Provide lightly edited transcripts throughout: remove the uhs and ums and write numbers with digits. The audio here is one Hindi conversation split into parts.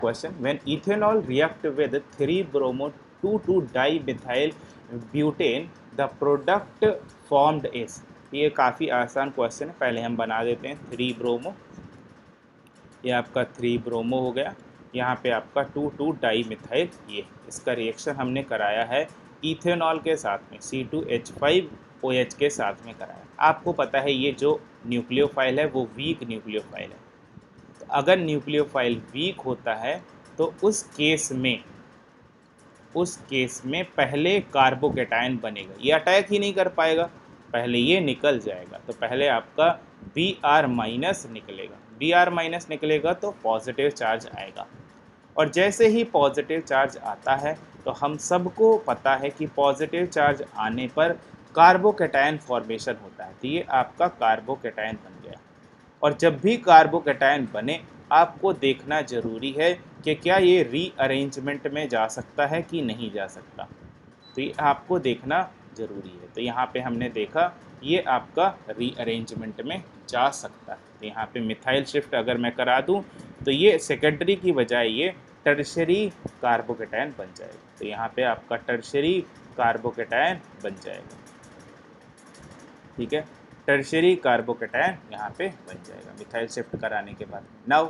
Question: when ethanol react with 3-bromo-2,2-dimethyl butane, the product formed is। ये काफ़ी आसान क्वेश्चन है, पहले हम बना देते हैं। 3 ब्रोमो, ये आपका 3 ब्रोमो हो गया, यहाँ पे आपका 2,2-डाईमिथाइल, ये इसका रिएक्शन हमने कराया है इथेनॉल के साथ में, C2H5OH के साथ में कराया। आपको पता है ये जो न्यूक्लियोफाइल है वो वीक न्यूक्लियोफाइल है। तो अगर न्यूक्लियोफाइल वीक होता है तो उस केस में पहले कार्बोकेटायन बनेगा, ये अटैक ही नहीं कर पाएगा, पहले ये निकल जाएगा। तो पहले आपका Br- निकलेगा, Br- निकलेगा तो पॉजिटिव चार्ज आएगा। और जैसे ही पॉजिटिव चार्ज आता है तो हम सबको पता है कि पॉजिटिव चार्ज आने पर कार्बोकेटायन फॉर्मेशन होता है। तो ये आपका कार्बोकेटायन बन गया। और जब भी कार्बोकेटायन बने आपको देखना ज़रूरी है कि क्या ये रीअरेंजमेंट में जा सकता है कि नहीं जा सकता। तो ये आपको देखना ज़रूरी है। तो यहाँ पे हमने देखा ये आपका रीअरेंजमेंट में जा सकता है। तो यहाँ पे मिथाइल शिफ्ट अगर मैं करा दूँ तो ये सेकेंडरी की बजाय ये टर्शरी कार्बोकेटायन बन जाएगा। तो यहाँ पे आपका टर्शरी कार्बोकेटायन बन जाएगा, ठीक है। टर्शरी कार्बोकेटायन यहाँ पे बन जाएगा मिथाइल शिफ्ट कराने के बाद। नाउ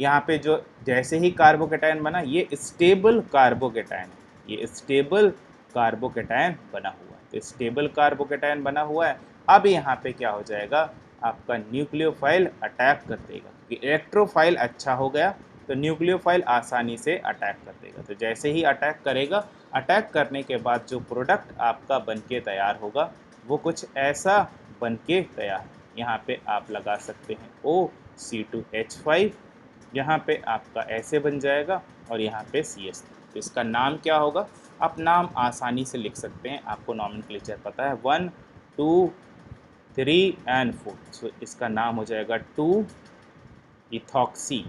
यहाँ पे जो जैसे ही कार्बोकेटायन बना, ये स्टेबल कार्बोकेटायन है, ये स्टेबल कार्बोकेटायन बना हुआ है। तो स्टेबल कार्बोकेटायन बना हुआ है। अब यहाँ पे क्या हो जाएगा, आपका न्यूक्लियोफाइल अटैक कर देगा, क्योंकि इलेक्ट्रोफाइल अच्छा हो गया तो न्यूक्लियोफाइल आसानी से अटैक कर देगा। तो जैसे ही अटैक करेगा, अटैक करने के बाद जो प्रोडक्ट आपका बन के तैयार होगा वो कुछ ऐसा बन के तैयार। यहाँ पे आप लगा सकते हैं OC2H5, यहाँ पे आपका ऐसे बन जाएगा और यहाँ पे CH3। तो इसका नाम क्या होगा, आप नाम आसानी से लिख सकते हैं, आपको नॉमेनक्लेचर पता है, 1 2 3 एंड 4। सो इसका नाम हो जाएगा 2-इथॉक्सी,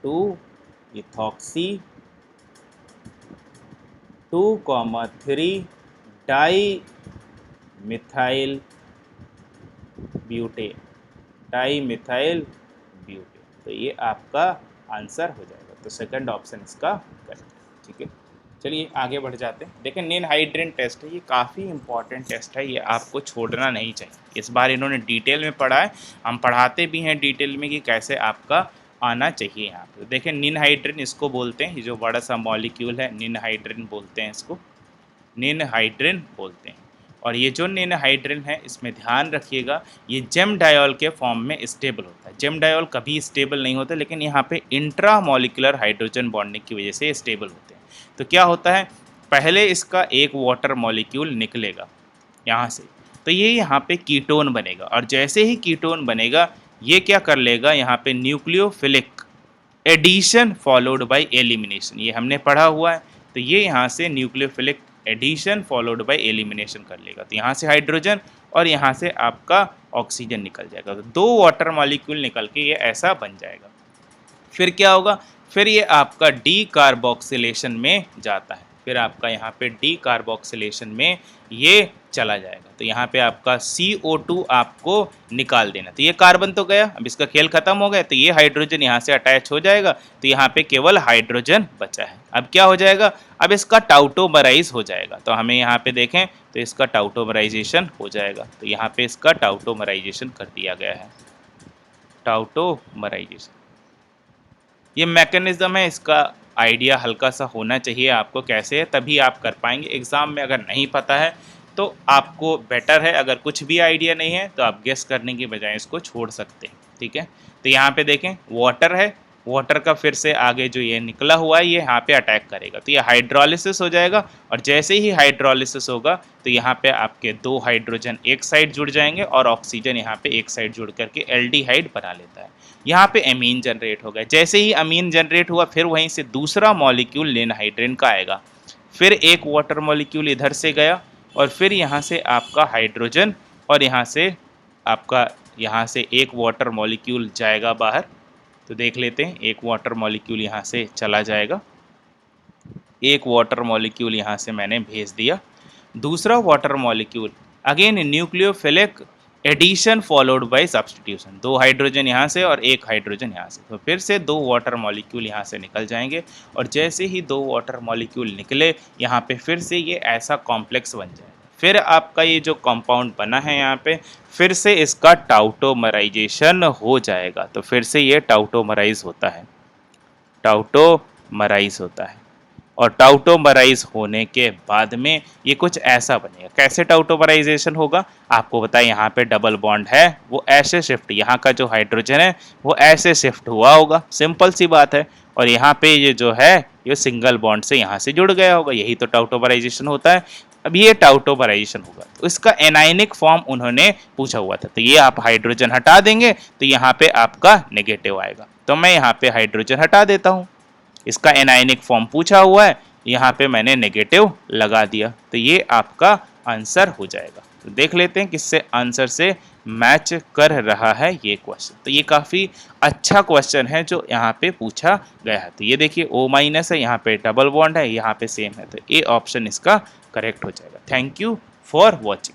2-इथॉक्सी 2,3 डाई ब्यूटेन, डाईमिथाइल ब्यूटेन। तो ये आपका आंसर हो जाएगा। तो सेकंड ऑप्शन इसका करेक्ट, ठीक है। चलिए आगे बढ़ जाते हैं। देखें निनहाइड्रिन टेस्ट है, ये काफ़ी इंपॉर्टेंट टेस्ट है, ये आपको छोड़ना नहीं चाहिए। इस बार इन्होंने डिटेल में पढ़ा है, हम पढ़ाते भी हैं डिटेल में कि कैसे आपका आना चाहिए यहाँ पे। देखें निनहाइड्रिन इसको बोलते हैं, ये जो बड़ा सा मॉलिक्यूल है निनहाइड्रिन बोलते हैं इसको, निनहाइड्रिन बोलते हैं। और ये जो निनहाइड्रिन है इसमें ध्यान रखिएगा ये जेम डायोल के फॉर्म में स्टेबल होता है। जेम डायोल कभी स्टेबल नहीं होता, लेकिन यहाँ पे इंट्रा मॉलिकुलर हाइड्रोजन बॉन्डिंग की वजह से स्टेबल होते हैं। तो क्या होता है, पहले इसका एक वाटर मॉलिक्यूल निकलेगा यहाँ से, तो ये यहाँ पे कीटोन बनेगा। और जैसे ही कीटोन बनेगा ये क्या कर लेगा, यहाँ पे nucleophilic addition followed by elimination, ये हमने पढ़ा हुआ है। तो ये यहाँ से nucleophilic addition followed by elimination कर लेगा। तो यहाँ से हाइड्रोजन और यहाँ से आपका ऑक्सीजन निकल जाएगा। तो 2 वाटर मॉलिक्यूल निकल के ये ऐसा बन जाएगा। फिर क्या होगा, फिर ये आपका डी कार्बोक्सिलेशन में जाता है, फिर आपका यहाँ पे डी कार्बोक्सिलेशन में ये चला जाएगा। तो यहाँ पे आपका CO2 आपको निकाल देना। तो ये कार्बन तो गया, अब इसका खेल खत्म हो गया, तो ये हाइड्रोजन यहाँ से अटैच हो जाएगा। तो यहाँ पे केवल हाइड्रोजन बचा है। अब क्या हो जाएगा, अब इसका टाउटोमराइज हो जाएगा। तो हमें यहाँ पे देखें तो इसका टाउटोमराइजेशन हो जाएगा। तो यहाँ पे इसका टाउटोमराइजेशन कर दिया गया है, टाउटोमराइजेशन। ये मैकेनिज्म है, इसका आइडिया हल्का सा होना चाहिए आपको कैसे है, तभी आप कर पाएंगे। एग्ज़ाम में अगर नहीं पता है तो आपको बेटर है, अगर कुछ भी आइडिया नहीं है तो आप गेस करने की बजाय इसको छोड़ सकते हैं, ठीक है। तो यहाँ पे देखें वाटर है, वाटर का फिर से आगे जो ये निकला हुआ है ये यहाँ पे अटैक करेगा। तो ये हाइड्रोलिसिस हो जाएगा, और जैसे ही हाइड्रोलिसिस होगा तो यहाँ पे आपके 2 हाइड्रोजन एक साइड जुड़ जाएंगे और ऑक्सीजन यहाँ पे एक साइड जुड़ करके एल्डिहाइड बना लेता है। यहाँ पे एमीन जनरेट हो गया। जैसे ही अमीन जनरेट हुआ फिर वहीं से दूसरा मॉलिक्यूल निनहाइड्रिन का आएगा, फिर एक वाटर मॉलिक्यूल इधर से गया और फिर यहाँ से आपका हाइड्रोजन, और यहाँ से एक वाटर मॉलिक्यूल जाएगा बाहर। तो देख लेते हैं, एक वाटर मॉलिक्यूल यहाँ से चला जाएगा, एक वाटर मॉलिक्यूल यहाँ से मैंने भेज दिया। दूसरा water molecule again nucleophilic addition followed by substitution, 2 hydrogen यहाँ से और 1 हाइड्रोजन यहाँ से, तो फिर से 2 वाटर मॉलिक्यूल यहाँ से निकल जाएंगे और जैसे ही 2 वाटर मॉलिक्यूल निकले यहाँ पे फिर से ये ऐसा कॉम्प्लेक्स बन जाएगा। फिर आपका ये जो कंपाउंड बना है यहाँ पे फिर से इसका टाउटोमराइजेशन हो जाएगा, तो फिर से ये टाउटोमराइज होता है, टाउटोमराइज होता है और टाउटोमराइज होने के बाद में ये कुछ ऐसा बनेगा। कैसे टाउटोमराइजेशन होगा आपको बताएं, यहाँ पे डबल बॉन्ड है वो ऐसे शिफ्ट, यहाँ का जो हाइड्रोजन है वो ऐसे शिफ्ट हुआ होगा, सिंपल सी बात है, और यहाँ पे ये जो है ये सिंगल बॉन्ड से यहाँ से जुड़ गया होगा, यही तो टाउटोमराइजेशन होता है। अब ये टाउटोमराइजेशन होगा तो इसका एनायनिक फॉर्म उन्होंने पूछा हुआ था, तो ये आप हाइड्रोजन हटा देंगे तो यहाँ पे आपका नेगेटिव आएगा, तो मैं यहाँ पे हाइड्रोजन हटा देता हूँ, इसका एनायनिक फॉर्म पूछा हुआ है, यहाँ पे मैंने नेगेटिव लगा दिया, तो ये आपका आंसर हो जाएगा। तो देख लेते हैं किससे आंसर से मैच कर रहा है ये क्वेश्चन। तो ये काफ़ी अच्छा क्वेश्चन है जो यहाँ पे पूछा गया है। तो ये देखिए O माइनस है, यहाँ पे डबल बॉन्ड है, यहाँ पे सेम है, तो ए ऑप्शन इसका करेक्ट हो जाएगा। Thank you for watching.